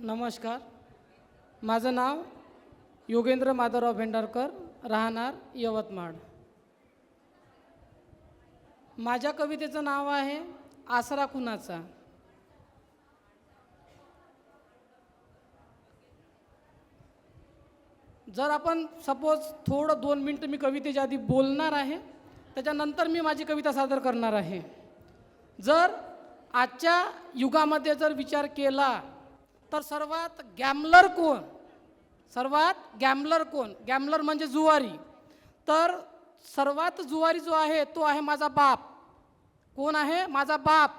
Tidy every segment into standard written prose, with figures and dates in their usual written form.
नमस्कार. माझं नाव योगेंद्र माधवराव भेंडारकर, राहणार यवतमाळ. माझ्या कवितेचं नाव आहे आसरा कुणाचा. जर आपण सपोज थोडं 2 मिनटं मी कवितेच्या आधी बोलणार आहे, त्याच्यानंतर मी माझी कविता सादर करणार आहे. जर आजच्या युगामध्ये जर विचार केला तर सर्वात गॅमलर कोण? गॅमलर म्हणजे जुवारी. तर सर्वात जुवारी जो आहे तो आहे माझा बाप. कोण आहे? माझा बाप.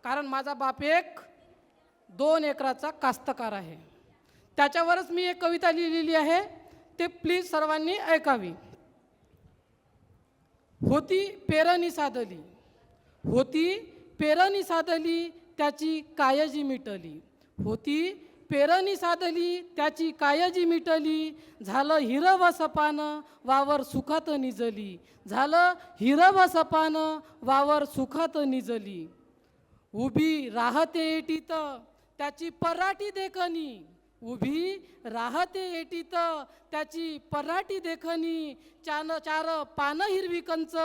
कारण माझा बाप एक 2 एकराचा कास्तकार आहे. त्याच्यावरच मी एक कविता लिहिलेली आहे, ते प्लीज सर्वांनी ऐकावी. होती पेरणी साधली त्याची काळजी मिटली. होती पेरणी साधली त्याची काळजी मिटली. झालं हिरवं सपान वावर सुखात निजली. झालं हिरवं सपान वावर सुखात निजली. उभी राहते एटीत त्याची पराठी देखणी. उभी राहते एटीत त्याची पराठी देखणी. 4 पानं हिरवी कंच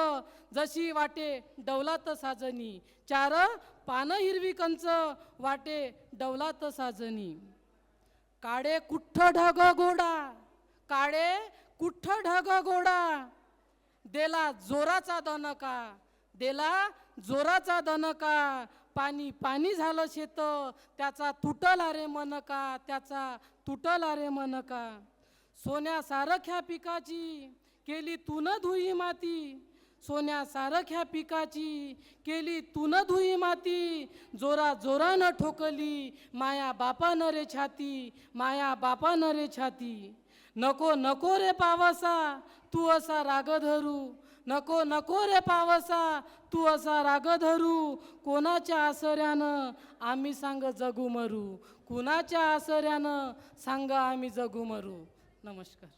जशी वाटे डौलात साजनी. 4 पानं हिरवी कंच वाटे डौलात साजनी. काळे कुठ्ठ ढग गोडा देला जोराचा दणका. पाणी झालं शेत त्याचा तुटला रे मनका. सोन्यासारख्या पिकाची केली तून धुई माती. सोन्यासारख्या पिकाची केली तून धुई माती. जोरानं ठोकली माया बापानं रे छाती. नको रे पावसा तू असा राग धरू. नको रे पावसा तू असा राग धरू. कोणाच्या आसऱ्यानं आम्ही सांग जगू मरू. कुणाच्या आसऱ्यानं सांग आम्ही जगू मरू. नमस्कार.